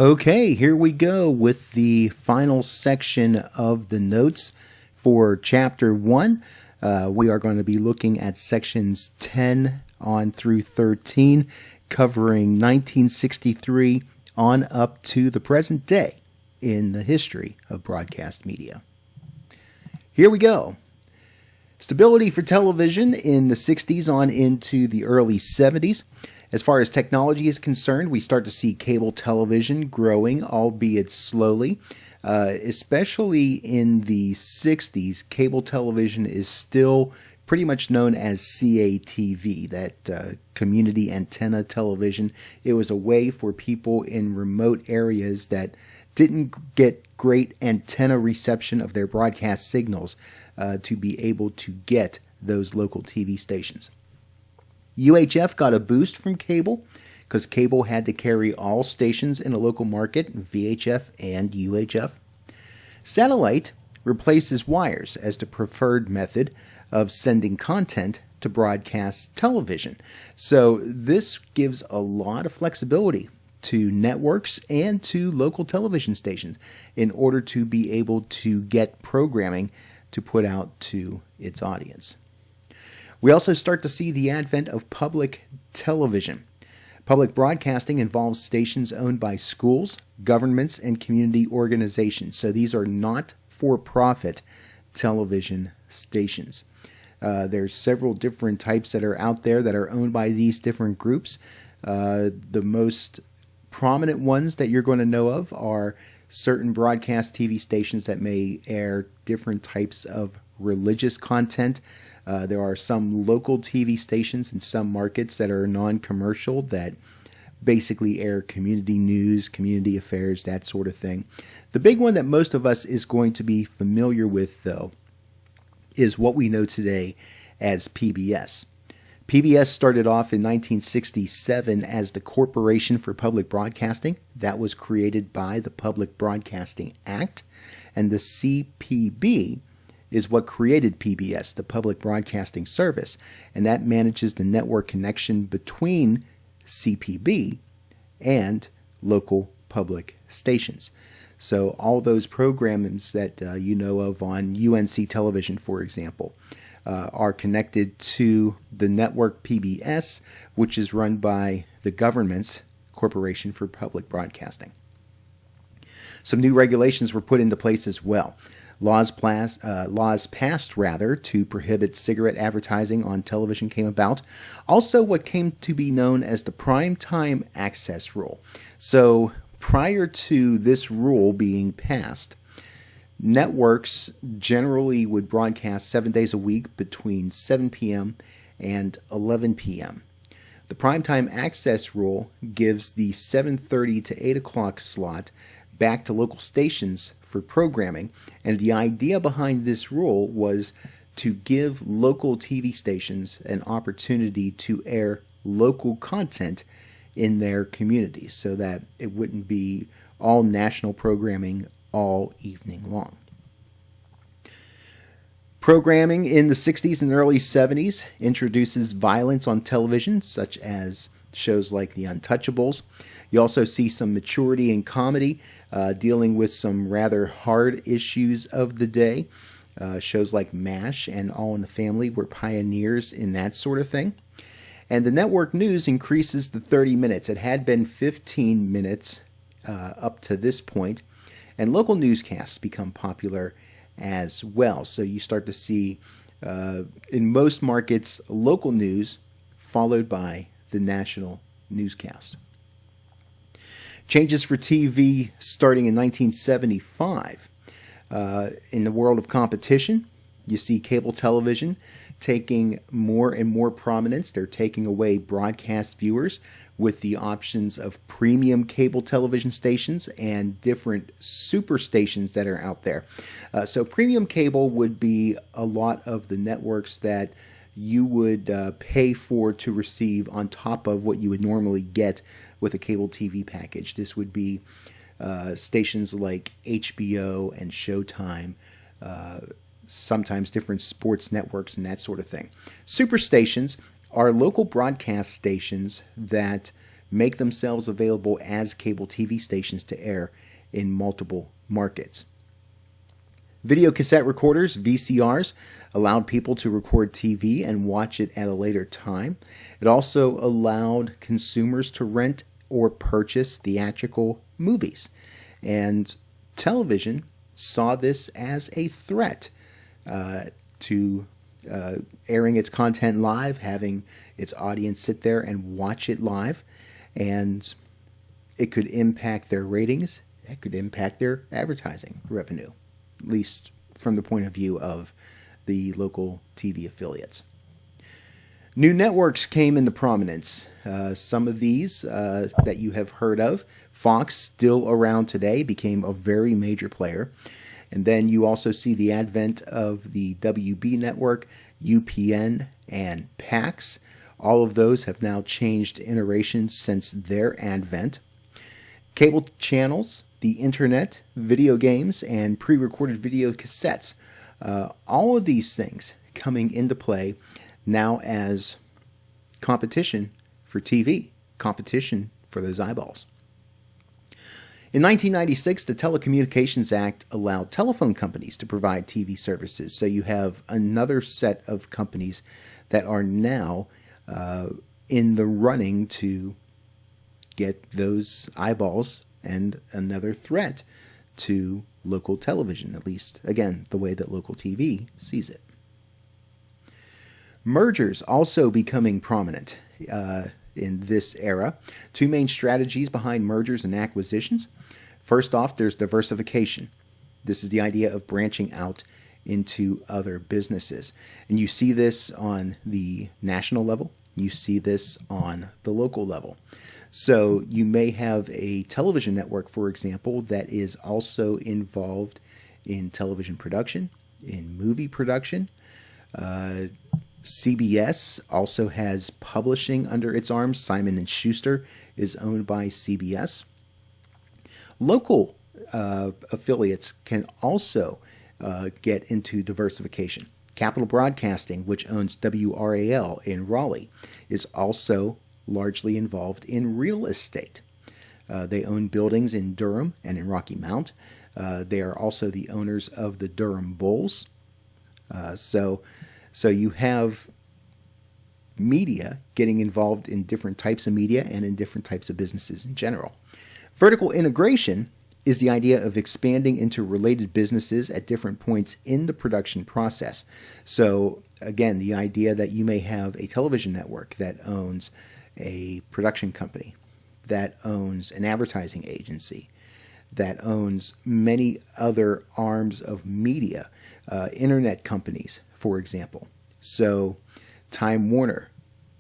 Okay, here we go with the final section of the notes for Chapter 1. We are going to be looking at sections 10 on through 13, covering 1963 on up to the present day in the history of broadcast media. Here we go. Stability for television in the 60s on into the early 70s. As far as technology is concerned, we start to see cable television growing, albeit slowly. Especially in the 60s, cable television is still pretty much known as CATV, that community antenna television. It was a way for people in remote areas that didn't get great antenna reception of their broadcast signals to be able to get those local TV stations. UHF got a boost from cable because cable had to carry all stations in a local market, VHF and UHF. Satellite replaces wires as the preferred method of sending content to broadcast television. So this gives a lot of flexibility to networks and to local television stations in order to be able to get programming to put out to its audience. We also start to see the advent of public television. Public broadcasting involves stations owned by schools, governments, and community organizations. So these are not for-profit television stations. There's several different types that are out there that are owned by these different groups. The most prominent ones that you're going to know of are certain broadcast TV stations that may air different types of religious content. There are some local TV stations in some markets that are non-commercial that basically air community news, community affairs, that sort of thing. The big one that most of us is going to be familiar with, though, is what we know today as PBS. PBS started off in 1967 as the Corporation for Public Broadcasting. That was created by the Public Broadcasting Act, and the CPB is what created PBS, the Public Broadcasting Service, and that manages the network connection between CPB and local public stations. So all those programs that you know of on UNC television, for example, are connected to the network PBS, which is run by the government's Corporation for Public Broadcasting. Some new regulations were put into place as well. Laws passed to prohibit cigarette advertising on television came about. Also, what came to be known as the prime time access rule. So prior to this rule being passed, networks generally would broadcast 7 days a week between 7 p.m. and 11 p.m. The primetime access rule gives the 7:30 to 8 o'clock slot back to local stations for programming, and the idea behind this rule was to give local TV stations an opportunity to air local content in their communities so that it wouldn't be all national programming all evening long. Programming in the 60s and early 70s introduces violence on television, such as shows like The Untouchables. You also see some maturity in comedy, dealing with some rather hard issues of the day. Shows like MASH and All in the Family were pioneers in that sort of thing. And the network news increases to 30 minutes. It had been 15 minutes up to this point. And local newscasts become popular as well. So you start to see, in most markets, local news followed by the national newscast. Changes for TV starting in 1975. In the world of competition, you see cable television taking more and more prominence. They're taking away broadcast viewers with the options of premium cable television stations and different super stations that are out there. So premium cable would be a lot of the networks that you would pay for to receive on top of what you would normally get with a cable TV package. This would be stations like HBO and Showtime, sometimes different sports networks and that sort of thing. Super stations are local broadcast stations that make themselves available as cable TV stations to air in multiple markets. Video cassette recorders, VCRs, allowed people to record TV and watch it at a later time. It also allowed consumers to rent or purchase theatrical movies. And television saw this as a threat to airing its content live, having its audience sit there and watch it live. And it could impact their ratings. It could impact their advertising revenue, at least from the point of view of the local TV affiliates. New networks came into prominence. Some of these that you have heard of, Fox, still around today, became a very major player. And then you also see the advent of the WB network, UPN, and PAX. All of those have now changed iterations since their advent. Cable channels, the internet, video games, and pre-recorded video cassettes. All of these things coming into play now as competition for TV, competition for those eyeballs. In 1996, the Telecommunications Act allowed telephone companies to provide TV services. So you have another set of companies that are now in the running to get those eyeballs, and another threat to local television, at least, again, the way that local TV sees it. Mergers also becoming prominent in this era. Two main strategies behind mergers and acquisitions. First off, there's diversification. This is the idea of branching out into other businesses. And you see this on the national level. You see this on the local level. So you may have a television network, for example, that is also involved in television production, in movie production. CBS also has publishing under its arms. Simon & Schuster is owned by CBS. Local affiliates can also get into diversification. Capital Broadcasting, which owns WRAL in Raleigh, is also largely involved in real estate. They own buildings in Durham and in Rocky Mount. They are also the owners of the Durham Bulls. So you have media getting involved in different types of media and in different types of businesses in general. Vertical integration is the idea of expanding into related businesses at different points in the production process. So again, the idea that you may have a television network that owns a production company, that owns an advertising agency, that owns many other arms of media, internet companies, for example. So Time Warner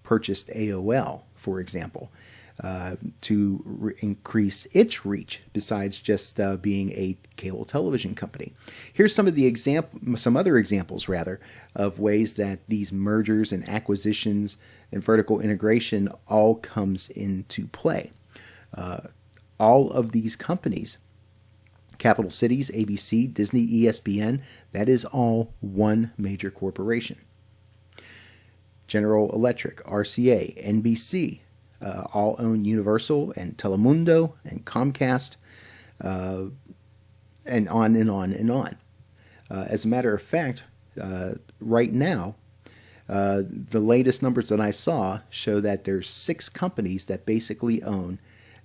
purchased AOL, for example, to increase its reach besides just being a cable television company. Here's some of the some other examples of ways that these mergers and acquisitions and vertical integration all comes into play. All of these companies, Capital Cities, ABC, Disney, ESPN, that is all one major corporation. General Electric, RCA, NBC, all own Universal and Telemundo and Comcast, and on and on and on. As a matter of fact, right now, the latest numbers that I saw show that there's 6 companies that basically own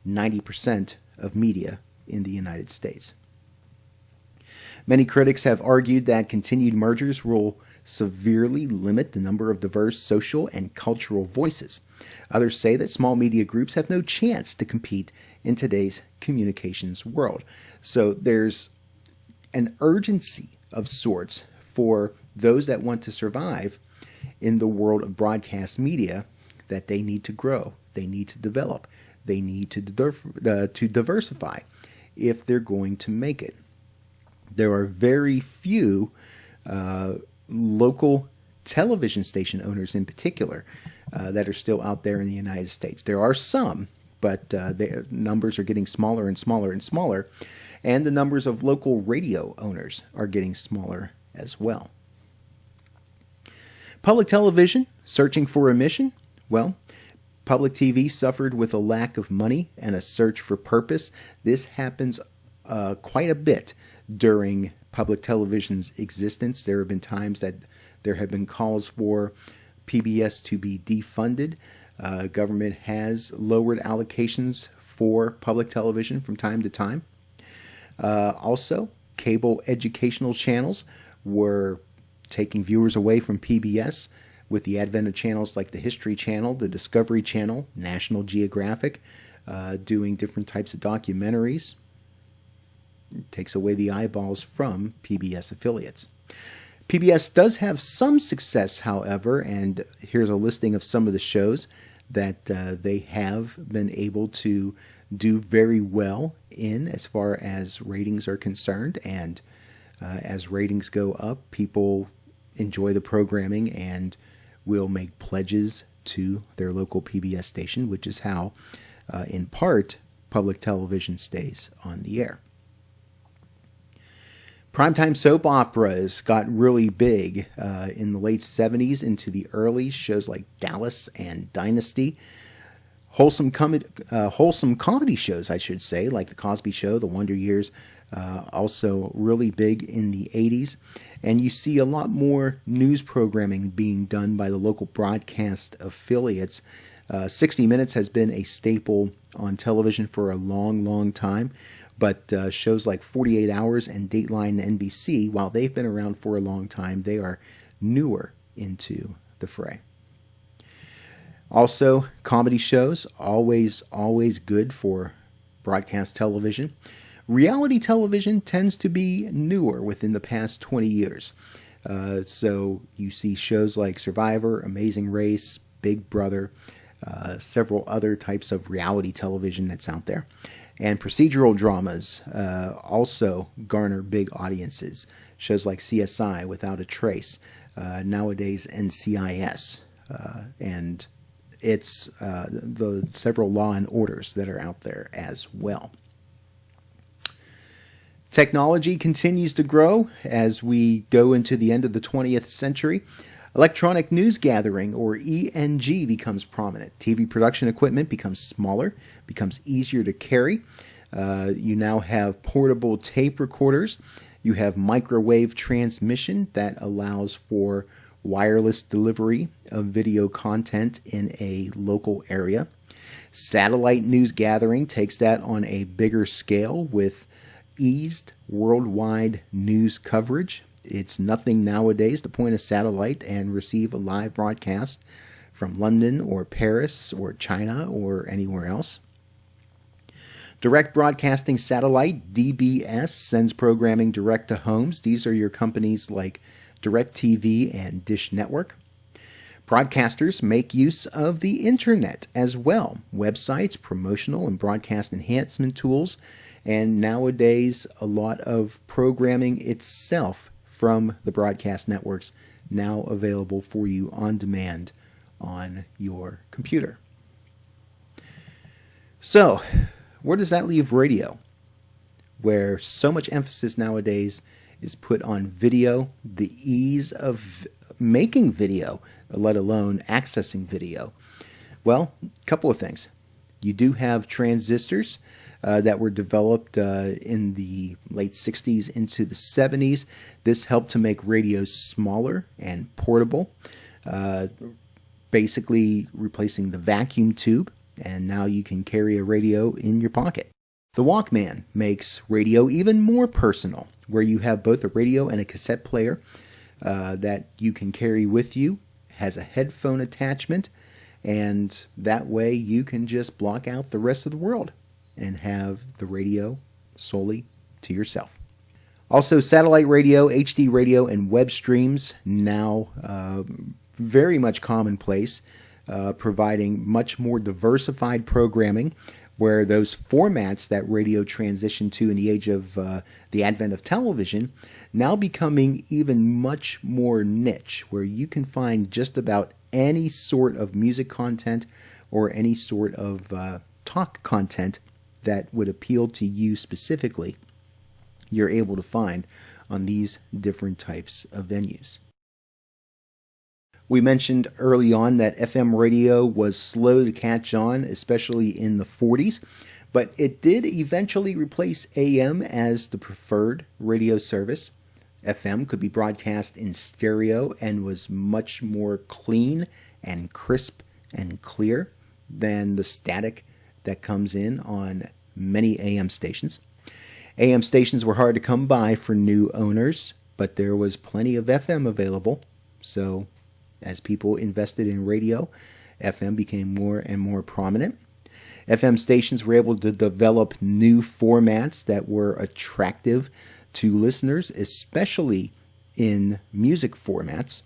90% of media in the United States. Many critics have argued that continued mergers will severely limit the number of diverse social and cultural voices. Others say that small media groups have no chance to compete in today's communications world. So there's an urgency of sorts for those that want to survive in the world of broadcast media, that they need to grow, they need to develop, they need to diversify if they're going to make it. There are very few local television station owners in particular that are still out there in the United States. There are some, but the numbers are getting smaller and smaller and smaller, and the numbers of local radio owners are getting smaller as well. Public television searching for a mission? Well, Public TV suffered with a lack of money and a search for purpose. This happens quite a bit during public television's existence. There have been times that there have been calls for PBS to be defunded. Government has lowered allocations for public television from time to time. Also, cable educational channels were taking viewers away from PBS with the advent of channels like the History Channel, the Discovery Channel, National Geographic, doing different types of documentaries. It takes away the eyeballs from PBS affiliates. PBS does have some success, however, and here's a listing of some of the shows that they have been able to do very well in as far as ratings are concerned. And as ratings go up, people enjoy the programming and will make pledges to their local PBS station, which is how, in part, public television stays on the air. Primetime soap operas got really big in the late 70s into the early shows like Dallas and Dynasty. Wholesome comedy shows, I should say, like The Cosby Show, The Wonder Years, also really big in the 80s. And you see a lot more news programming being done by the local broadcast affiliates. 60 Minutes has been a staple on television for a long, long time. But shows like 48 Hours and Dateline NBC, while they've been around for a long time, they are newer into the fray. Also, comedy shows, always good for broadcast television. Reality television tends to be newer within the past 20 years. So you see shows like Survivor, Amazing Race, Big Brother, several other types of reality television that's out there. And procedural dramas also garner big audiences. Shows like CSI, Without a Trace, nowadays NCIS, and it's the several Law and Orders that are out there as well. Technology continues to grow as we go into the end of the 20th century. Electronic news gathering, or ENG, becomes prominent. TV production equipment becomes smaller, becomes easier to carry. You now have portable tape recorders. You have microwave transmission that allows for wireless delivery of video content in a local area. Satellite news gathering takes that on a bigger scale with eased worldwide news coverage. It's nothing nowadays to point a satellite and receive a live broadcast from London or Paris or China or anywhere else. Direct Broadcasting Satellite, DBS, sends programming direct to homes. These are your companies like DirecTV and Dish Network. Broadcasters make use of the internet as well. Websites, promotional and broadcast enhancement tools, and nowadays a lot of programming itself from the broadcast networks now available for you on demand on your computer. So, where does that leave radio? Where so much emphasis nowadays is put on video, the ease of making video, let alone accessing video. Well, a couple of things. You do have transistors that were developed in the late 60s into the 70s. This helped to make radios smaller and portable, basically replacing the vacuum tube, and now you can carry a radio in your pocket. The Walkman makes radio even more personal, where you have both a radio and a cassette player that you can carry with you, has a headphone attachment, and that way you can just block out the rest of the world and have the radio solely to yourself. Also, satellite radio, HD radio, and web streams now very much commonplace, providing much more diversified programming, where those formats that radio transitioned to in the age of the advent of television now becoming even much more niche, where you can find just about any sort of music content or any sort of talk content that would appeal to you specifically, you're able to find on these different types of venues. We mentioned early on that FM radio was slow to catch on, especially in the 40s, but it did eventually replace AM as the preferred radio service. FM could be broadcast in stereo and was much more clean and crisp and clear than the static that comes in on many AM stations. AM stations were hard to come by for new owners, but there was plenty of FM available, so as people invested in radio, FM became more and more prominent. FM stations were able to develop new formats that were attractive to listeners, especially in music formats.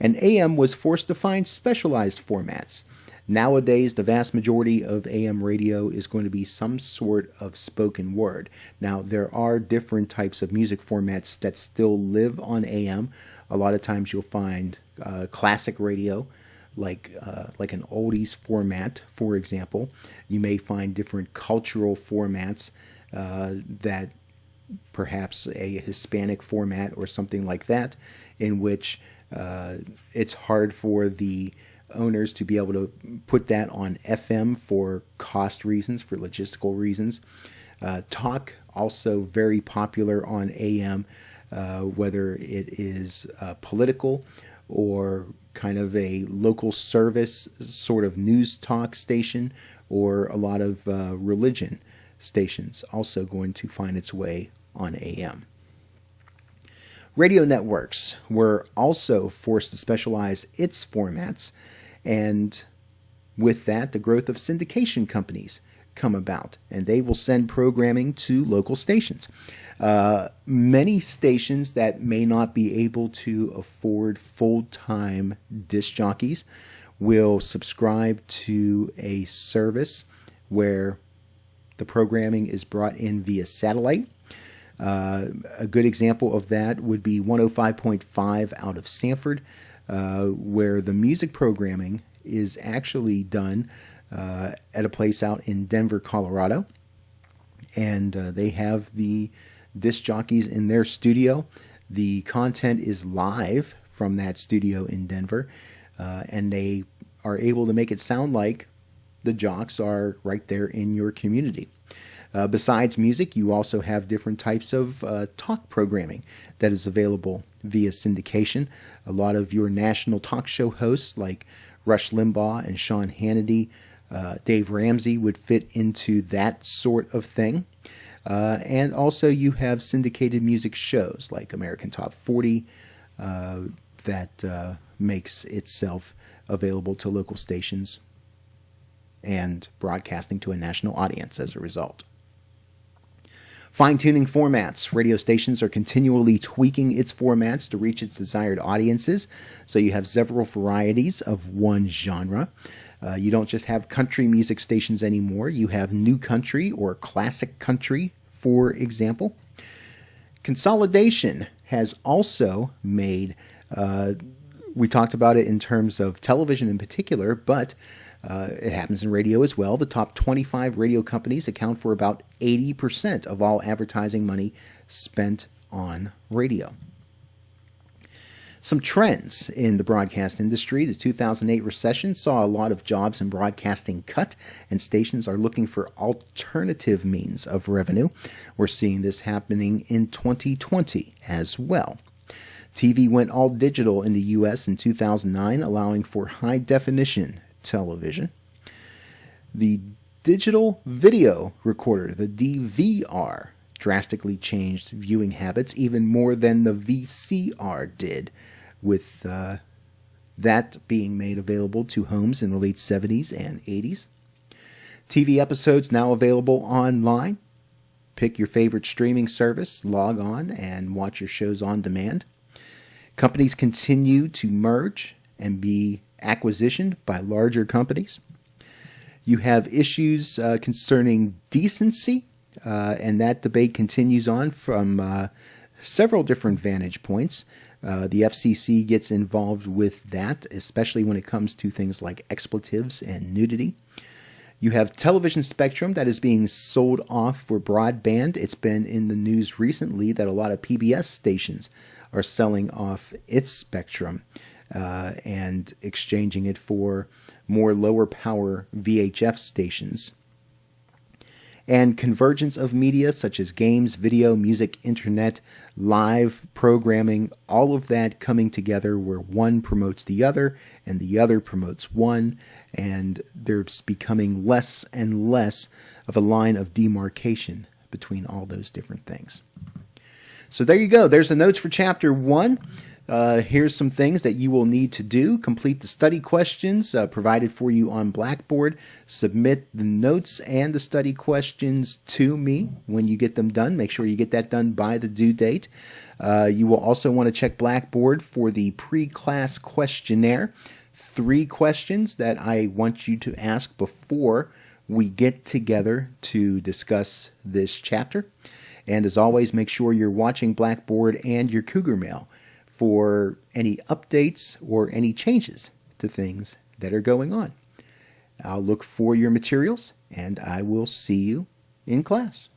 And AM was forced to find specialized formats. Nowadays, the vast majority of AM radio is going to be some sort of spoken word. Now, there are different types of music formats that still live on AM. A lot of times you'll find classic radio, like an oldies format, for example. You may find different cultural formats that perhaps a Hispanic format or something like that, in which it's hard for the owners to be able to put that on FM for cost reasons, for logistical reasons. Talk, also very popular on AM, whether it is political or kind of a local service sort of news talk station, or a lot of religion stations also going to find its way on AM. Radio networks were also forced to specialize its formats, and with that, the growth of syndication companies come about, and they will send programming to local stations. Many stations that may not be able to afford full-time disc jockeys will subscribe to a service where the programming is brought in via satellite. A good example of that would be 105.5 out of Sanford, where the music programming is actually done at a place out in Denver, Colorado. And they have the disc jockeys in their studio. The content is live from that studio in Denver, and they are able to make it sound like the jocks are right there in your community. Besides music, you also have different types of talk programming that is available via syndication. A lot of your national talk show hosts like Rush Limbaugh and Sean Hannity, Dave Ramsey would fit into that sort of thing. And also you have syndicated music shows like American Top 40 that makes itself available to local stations and broadcasting to a national audience as a result. Fine-tuning formats. Radio stations are continually tweaking its formats to reach its desired audiences, so you have several varieties of one genre. You don't just have country music stations anymore. You have new country or classic country, for example. Consolidation has also made, we talked about it in terms of television in particular, but it happens in radio as well. The top 25 radio companies account for about 80% of all advertising money spent on radio. Some trends in the broadcast industry. The 2008 recession saw a lot of jobs in broadcasting cut, and stations are looking for alternative means of revenue. We're seeing this happening in 2020 as well. TV went all digital in the U.S. in 2009, allowing for high-definition television. The digital video recorder, the DVR, drastically changed viewing habits even more than the VCR did, with that being made available to homes in the late 70s and 80s. TV episodes now available online. Pick your favorite streaming service, log on, and watch your shows on demand. Companies continue to merge and be acquisitioned by larger companies. You have issues concerning decency, and that debate continues on from several different vantage points. The FCC gets involved with that, especially when it comes to things like expletives and nudity. You have television spectrum that is being sold off for broadband. It's been in the news recently that a lot of PBS stations are selling off its spectrum and exchanging it for more lower power VHF stations. And convergence of media such as games, video, music, internet, live programming, all of that coming together where one promotes the other and the other promotes one, and there's becoming less and less of a line of demarcation between all those different things. So there you go. There's the notes for Chapter 1. Here's some things that you will need to do. Complete the study questions provided for you on Blackboard. Submit the notes and the study questions to me when you get them done. Make sure you get that done by the due date. You will also want to check Blackboard for the pre-class questionnaire. 3 questions that I want you to ask before we get together to discuss this chapter. And as always, make sure you're watching Blackboard and your Cougar Mail for any updates or any changes to things that are going on. I'll look for your materials, and I will see you in class.